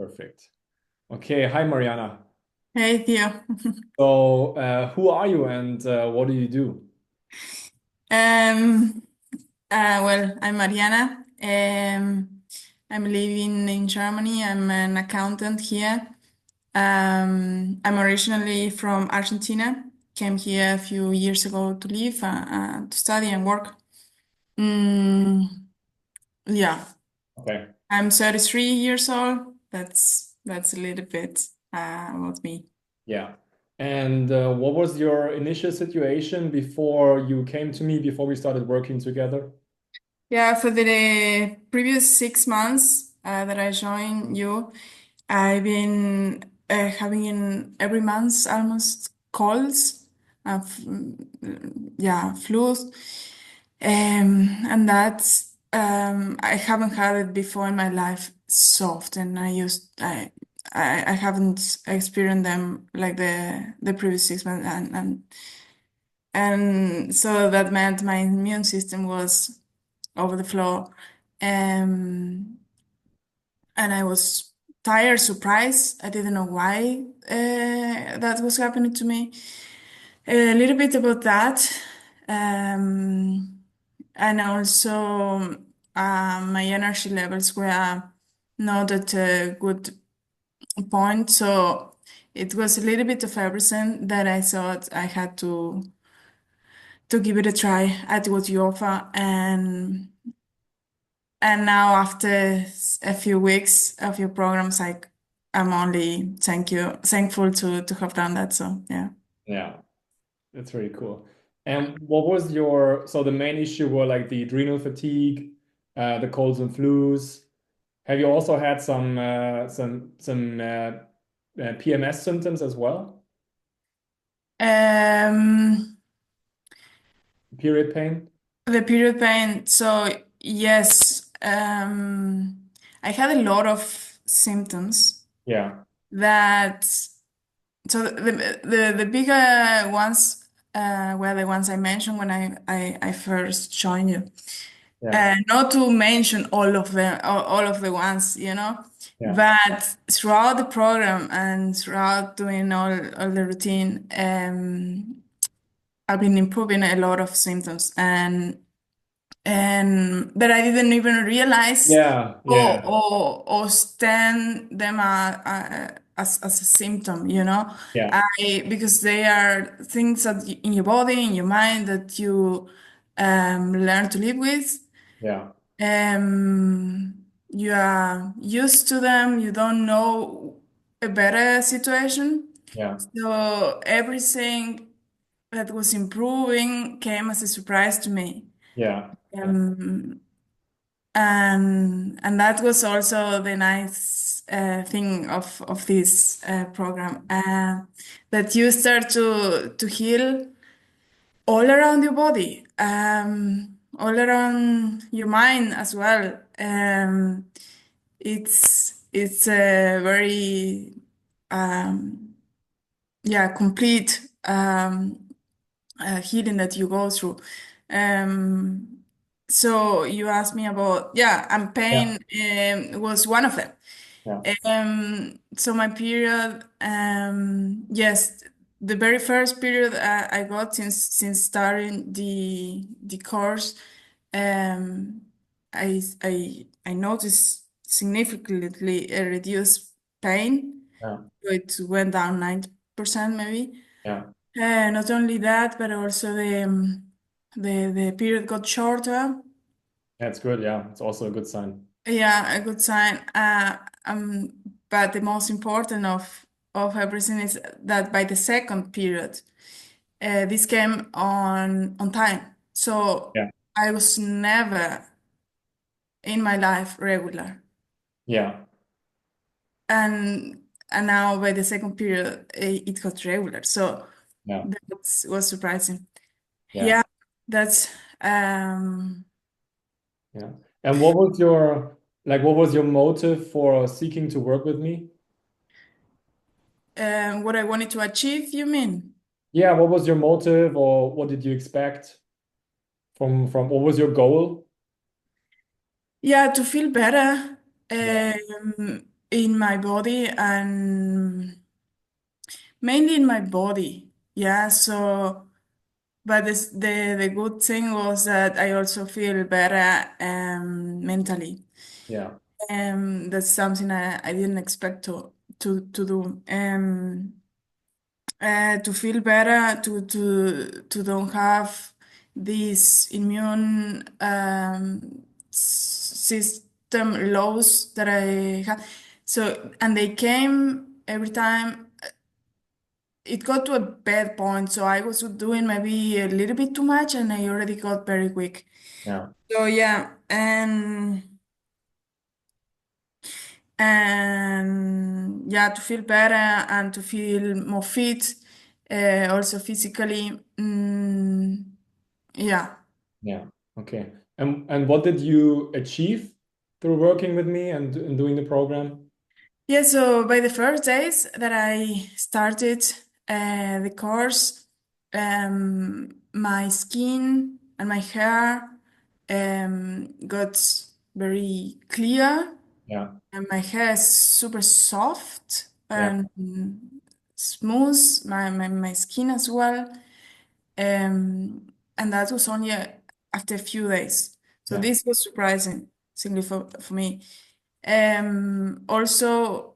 Perfect. Okay. Hi, Mariana. Hey Theo. Who are you and what do you do? Um, well, I'm Mariana. I'm living in Germany. I'm an accountant here. I'm originally from Argentina. Came here a few years ago to live, to study and work. Mm, yeah, Okay. I'm 33 years old. That's a little bit about me. Yeah. And what was your initial situation before you came to me, before we started working together? Yeah, for the previous 6 months that I joined you, I've been having in every month almost colds, yeah, flus, and that's I haven't had it before in my life so often. I haven't experienced them like the previous 6 months, and so that meant my immune system was over the floor. Um, and I was tired, surprised. I didn't know why that was happening to me. A little bit about that. Um, and also, my energy levels were not at a good point. So it was a little bit of everything that I thought I had to give it a try at what you offer. And now after a few weeks of your programs, I'm only thankful to have done that. So yeah. Yeah, that's really cool. And what was so the main issue were like the adrenal fatigue, the colds and flus. Have you also had some PMS symptoms as well? Um, Period pain? the period pain. So yes, I had a lot of symptoms Yeah. that. So the bigger ones were the ones I mentioned when I first joined you. Yeah. Not to mention all of them, all of the ones, Yeah. but throughout the program and throughout doing all the routine, I've been improving a lot of symptoms and that I didn't even realize Yeah. Yeah. or stand them as a symptom, Yeah. because they are things that in your body, in your mind that you learn to live with. Yeah. You are used to them, you don't know a better situation. Yeah. So everything that was improving came as a surprise to me. Yeah. Yeah. Um, and that was also the nice thing of this program, that you start to heal all around your body, all around your mind as well. It's a very yeah, complete healing that you go through. Um, so you asked me about, yeah, and Yeah. pain was one of them. Yeah. So my period, yes, the very first period I got since starting the course, um, I noticed significantly a reduced pain. Yeah. It went down 90% maybe. Yeah. Not only that, but also the period got shorter. That's good. Yeah. It's also a good sign. Yeah, a good sign. But the most important of everything is that by the second period, this came on time. So Yeah. I was never in my life regular, Yeah. and and now by the second period, it got regular. So Yeah. that was surprising. Yeah. Yeah, that's um. Yeah. And what was your motive for seeking to work with me? What I wanted to achieve, you mean? Yeah, what was your motive or what did you expect from what was your goal? Yeah, to feel better. Yeah. in my body and mainly in my body. Yeah, so but the good thing was that I also feel better mentally. Yeah. That's something I didn't expect to do. To feel better, to don't have these immune system lows that I had. So, and they came every time. It got to a bad point, so I was doing maybe a little bit too much, and I already got very weak. Yeah. So yeah, and yeah, to feel better and to feel more fit, also physically. Yeah. Yeah. Okay. And what did you achieve through working with me and doing the program? Yeah, so by the first days that I started the course, my skin and my hair got very clear, Yeah. and my hair is super soft Yeah. and smooth, my skin as well. And that was only after a few days. So Yeah. this was surprising, simply for me. Also,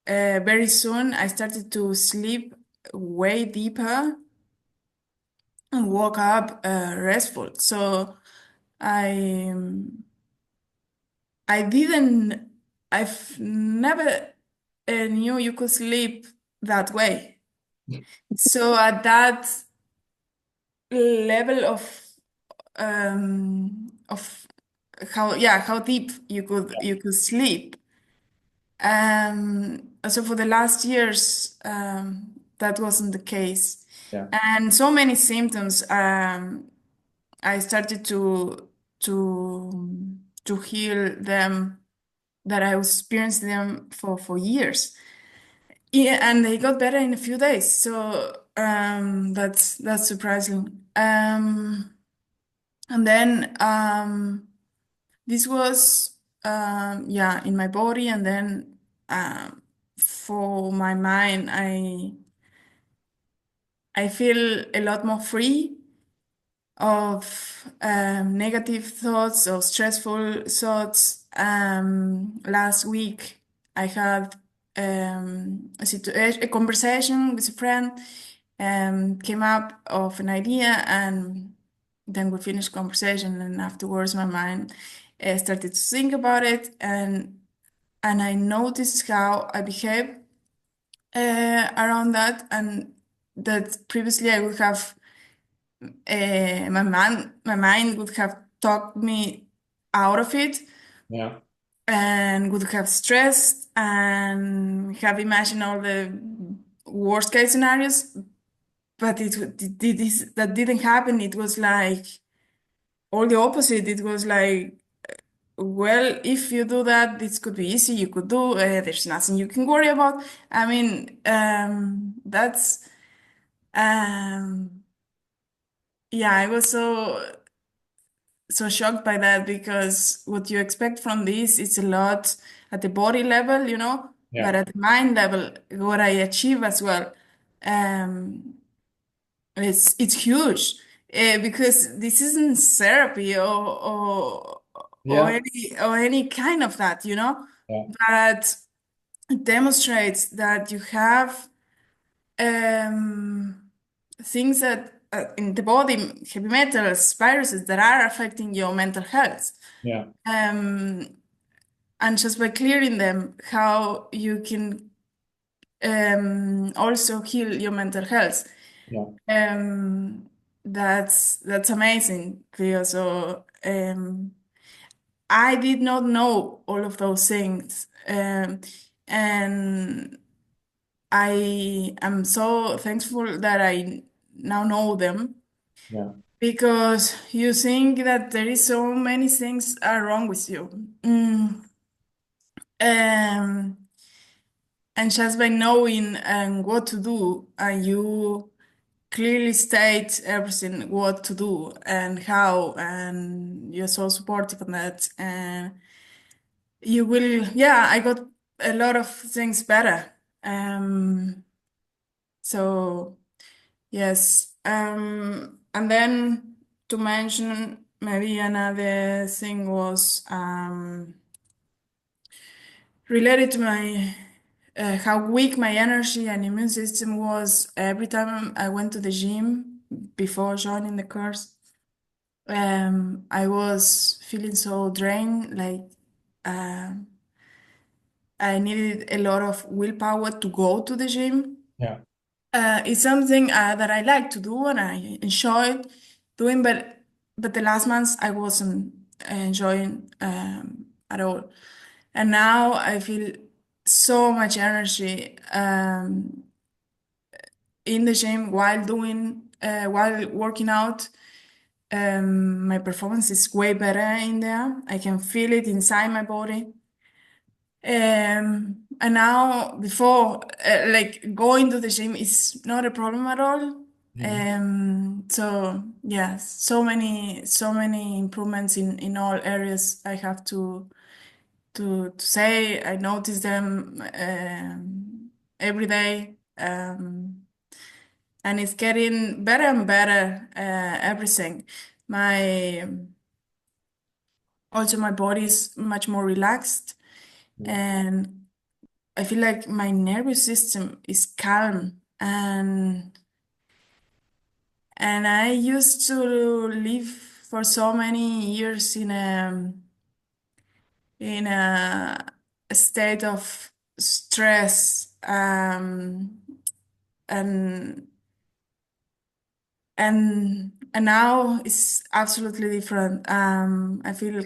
very soon I started to sleep way deeper and woke up restful. So I I didn't I've never knew you could sleep that way. So at that level of how deep you could sleep. So for the last years, that wasn't the case, Yeah. and so many symptoms. I started to heal them that I was experiencing them for years. Yeah, and they got better in a few days. So that's surprising. And then this was yeah, in my body, and then for my mind, I feel a lot more free of negative thoughts or stressful thoughts. Last week, I had a conversation with a friend, came up of an idea, and then we finished conversation, and afterwards, my mind started to think about it, and I noticed how I behave around that, and that previously I would have my mind would have talked me out of it Yeah. and would have stressed and have imagined all the worst case scenarios, but that didn't happen. It was like all the opposite. It was like, well, if you do that, this could be easy. You could do. There's nothing you can worry about. I mean, that's yeah. I was so shocked by that because what you expect from this is a lot at the body level, but Yeah. at the mind level, what I achieve as well, um, it's huge because this isn't therapy Yeah. or any kind of that, Yeah. but it demonstrates that you have um, things that in the body, heavy metals, viruses that are affecting your mental health. Yeah. Um, and just by clearing them, how you can also heal your mental health. Yeah. Um, that's amazing, Theo. So I did not know all of those things, and I am so thankful that I now know them Yeah. because you think that there is so many things are wrong with you. Um, and just by knowing what to do, and you clearly state everything what to do and how, and you're so supportive on that. And you will, yeah, I got a lot of things better. Um, so yes, and then to mention maybe another thing was related to my how weak my energy and immune system was every time I went to the gym before joining the course. I was feeling so drained, like um I needed a lot of willpower to go to the gym. Yeah. It's something that I like to do and I enjoy doing, but the last months I wasn't enjoying at all. And now I feel so much energy in the gym while while working out. My performance is way better in there. I can feel it inside my body. And now before, like going to the gym is not a problem at all. Mhm. So yeah, so many improvements in all areas I have to say. I notice them every day. And it's getting better and better, everything. My Also my body is much more relaxed Yeah. and I feel like my nervous system is calm and I used to live for so many years in a state of stress and and now it's absolutely different. I feel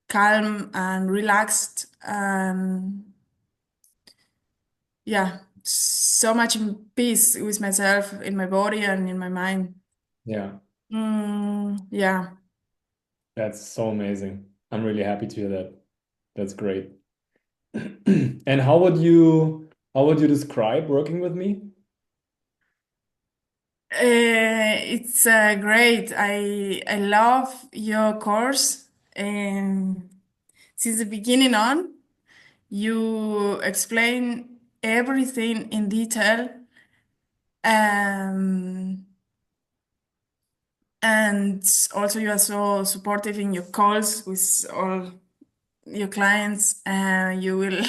calm and relaxed and yeah, so much in peace with myself, in my body and in my mind. Yeah. Yeah. That's so amazing. I'm really happy to hear that. That's great. And how would you describe working with me? It's great. I love your course. And since the beginning on, you explain everything in detail. Um, and also you are so supportive in your calls with all your clients. You will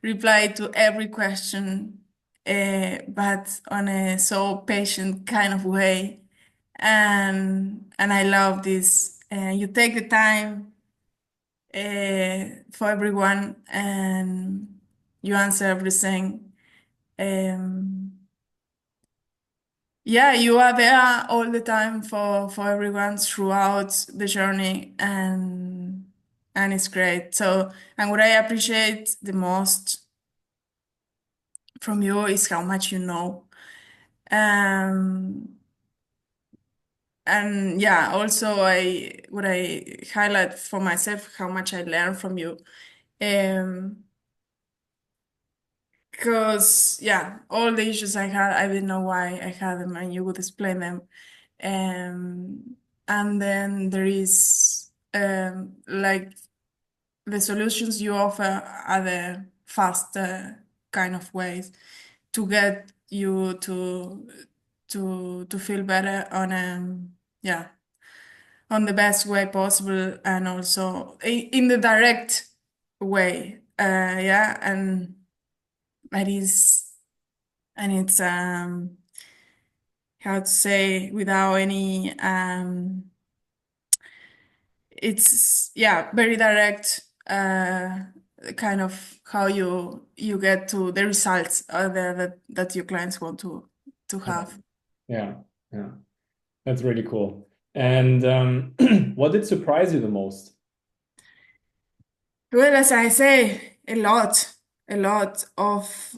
reply to every question, but on a so patient kind of way. And I love this. You take the time for everyone and you answer everything. Um, yeah, you are there all the time for everyone throughout the journey and it's great. So, and what I appreciate the most from you is how much you know. Um, and yeah, also I what I highlight for myself how much I learn from you. Um, because yeah, all the issues I had, I didn't know why I had them, and you would explain them. Um, and then there is like the solutions you offer are the faster kind of ways to get you to feel better on yeah, on the best way possible and also in the direct way. Yeah, and that is and it's how to say without any it's yeah, very direct kind of how you get to the results that your clients want to Yeah. have. Yeah. Yeah. That's really cool. And what did surprise you the most? Well, as I say, a lot of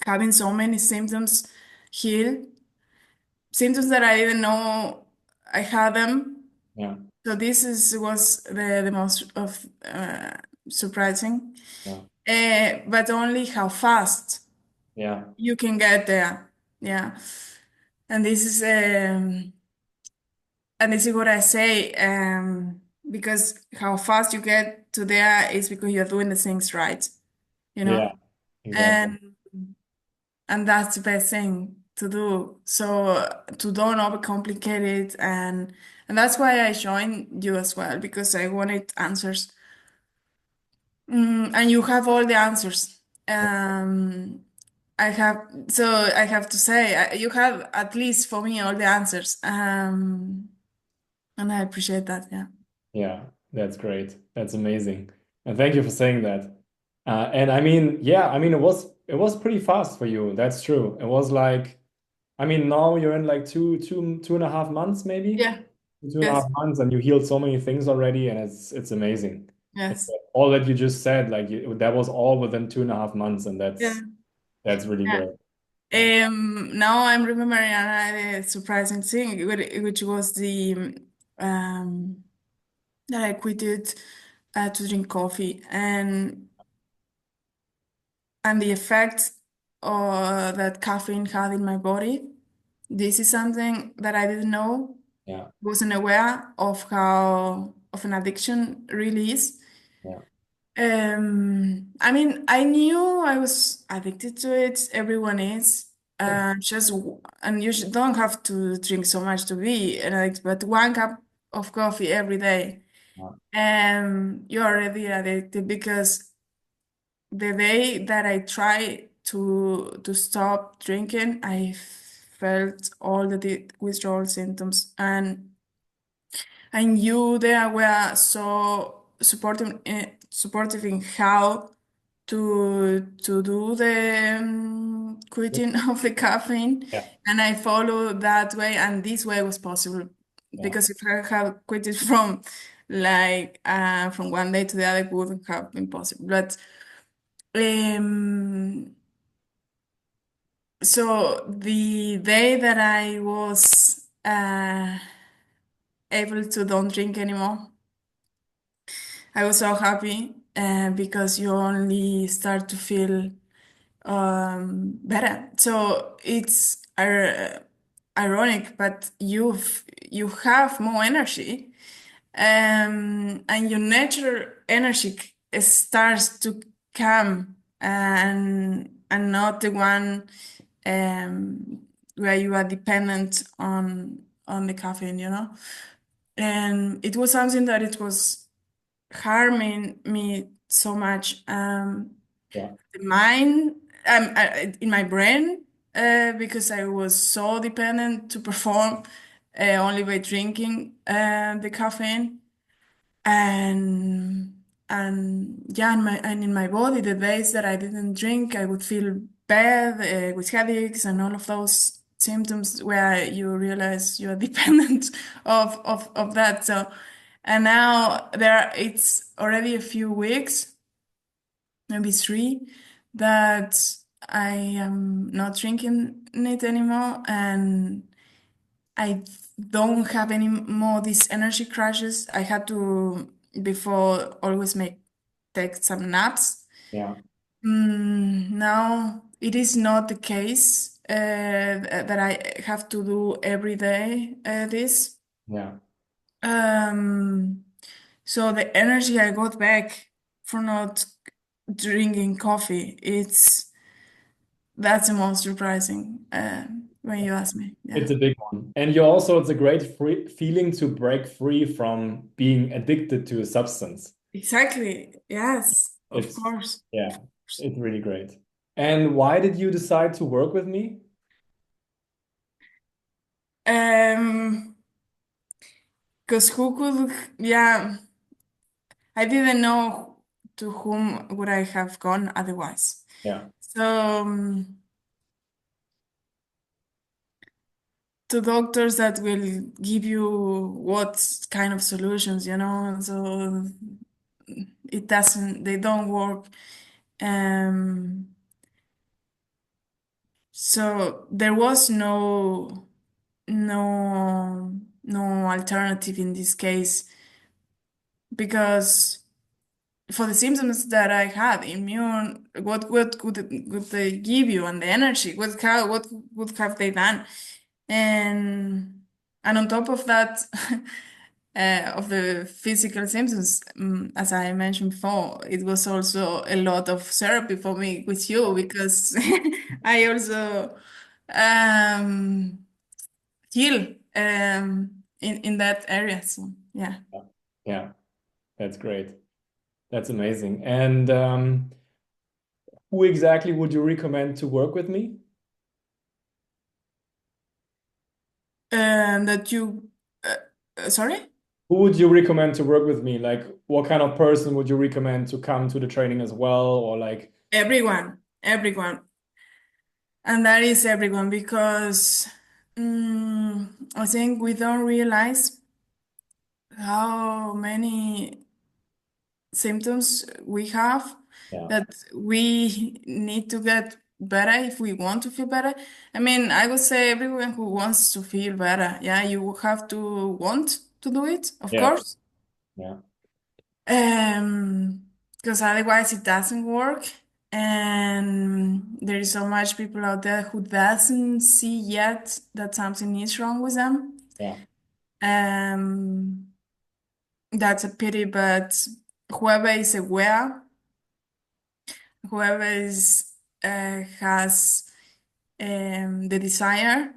having so many symptoms heal, symptoms that I didn't know I had them. Yeah. So this is was the most of surprising, Yeah. but only how fast Yeah. you can get there. Yeah, and this is what I say. because how fast you get to there is because you're doing the things right, you Yeah, know? exactly. And and that's the best thing to do. So to don't overcomplicate it, and that's why I joined you as well, because I wanted answers. And you have all the answers. I have, so I have to say, you have at least for me all the answers. And I appreciate that. Yeah. Yeah, that's great. That's amazing. And thank you for saying that. And I mean, yeah, I mean it was pretty fast for you. That's true. It was like, I mean, now you're in like 2.5 months, maybe Yeah. two and a half Yes. months, and you healed so many things already, and it's amazing. And Yes. all that you just said, like that was all within 2.5 months, and Yeah. that's really Yeah. great. Yeah, Now I'm remembering another surprising thing, which was the um, that I quitted to drink coffee, and the effect that caffeine had in my body. This is something that I didn't know, yeah, wasn't aware of how of an addiction really is. yeah, I mean, I knew I was addicted to it. Everyone is. And you don't have to drink so much to be an addict, but 1 cup of coffee every day, yeah, you're already addicted because the day that I tried to stop drinking, I felt all the withdrawal symptoms, and you there were so supportive in how to do the quitting of the caffeine, yeah, and I followed that way, and this way was possible yeah. because if I had quit it from like from one day to the other, it wouldn't have been possible. But um, so the day that I was able to don't drink anymore, I was so happy because you only start to feel better. So it's ironic, but you have more energy, and your natural energy starts to come, and not the one where you are dependent on the caffeine, you know. And it was something that it was harming me so much. Yeah. The mind, in my brain, because I was so dependent to perform only by drinking the caffeine, and yeah, and in my body, the days that I didn't drink, I would feel bad with headaches and all of those symptoms where you realize you are dependent of that. So, and now it's already a few weeks, maybe 3, that I am not drinking it anymore, and I don't have any more these energy crashes. I had to before always take some naps. Yeah, Now it is not the case that I have to do every day this. yeah. Um, so the energy I got back for not drinking coffee, that's the most surprising when you ask me. Yeah. It's a big one. And you also, it's a great free feeling to break free from being addicted to a substance. Exactly. Yes, of It's, course. yeah, it's really great. And why did you decide to work with me? Um, because who could, yeah, I didn't know to whom would I have gone otherwise. Yeah, So, to doctors that will give you what kind of solutions, you know, so they don't work. Um, so there was no alternative in this case because for the symptoms that I had, immune, what could they give you and the energy? What would have they done? And on top of that, of the physical symptoms, as I mentioned before, it was also a lot of therapy for me with you because I also um, heal in that area. So yeah. Yeah, yeah, that's great. That's amazing. And who exactly would you recommend to work with me? That you, sorry? Who would you recommend to work with me? Like, what kind of person would you recommend to come to the training as well? Or like, Everyone, everyone. And that is everyone because I think we don't realize how many symptoms we have yeah, that we need to get better if we want to feel better. I mean, I would say everyone who wants to feel better, yeah, you have to want to do it, of yeah, course. yeah, Because otherwise it doesn't work. And there is so much people out there who doesn't see yet that something is wrong with them. yeah, Um, that's a pity, but whoever is aware, whoever is has the desire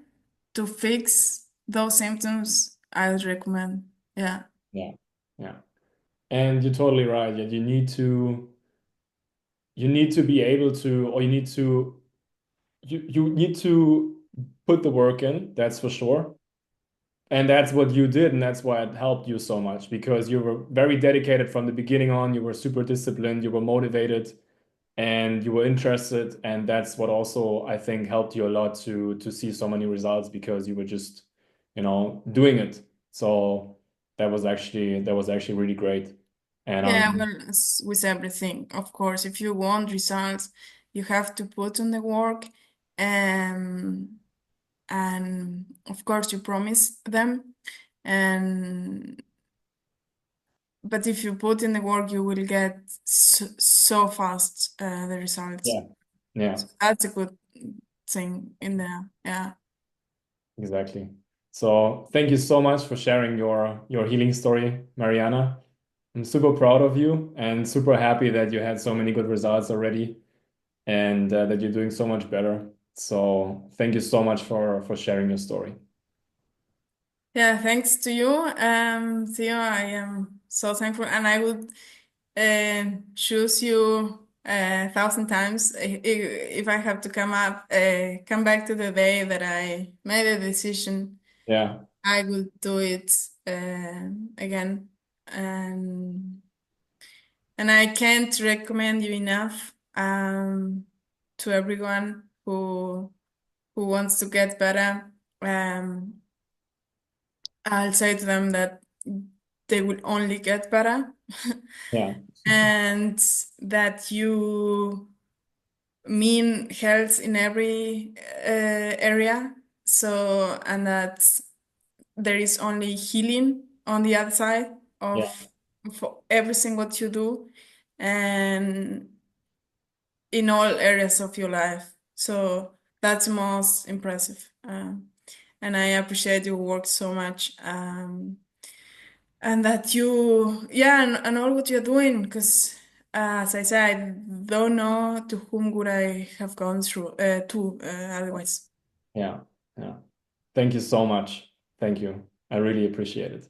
to fix those symptoms, I would recommend. Yeah. yeah, yeah. And you're totally right. Yeah, you need to be able to, or you need to put the work in, that's for sure. And that's what you did, and that's why it helped you so much because you were very dedicated from the beginning on. You were super disciplined, you were motivated, and you were interested, and that's what also I think helped you a lot to see so many results because you were just, doing it. So that was actually really great. And Yeah, well, as with everything, of course, if you want results, you have to put on the work, um, and of course you promise them, and but if you put in the work, you will get so fast the results. yeah, yeah, So that's a good thing in there. Yeah. exactly. So thank you so much for sharing your healing story, Mariana. I'm super proud of you and super happy that you had so many good results already and that you're doing so much better. So thank you so much for sharing your story. Yeah, thanks to you, Theo. I am so thankful, and I would choose you 1,000 times if I have to come back to the day that I made a decision. Yeah, I will do it again, and and I can't recommend you enough to everyone who wants to get better. Um, I'll say to them that they will only get better yeah, and that you mean health in every area. So, and that there is only healing on the other side yeah, of everything what you do and in all areas of your life. So that's most impressive. And I appreciate your work so much. And that you, yeah, and all what you're doing, because as I said, I don't know to whom would I have gone through to otherwise. yeah, yeah. Thank you so much. Thank you. I really appreciate it.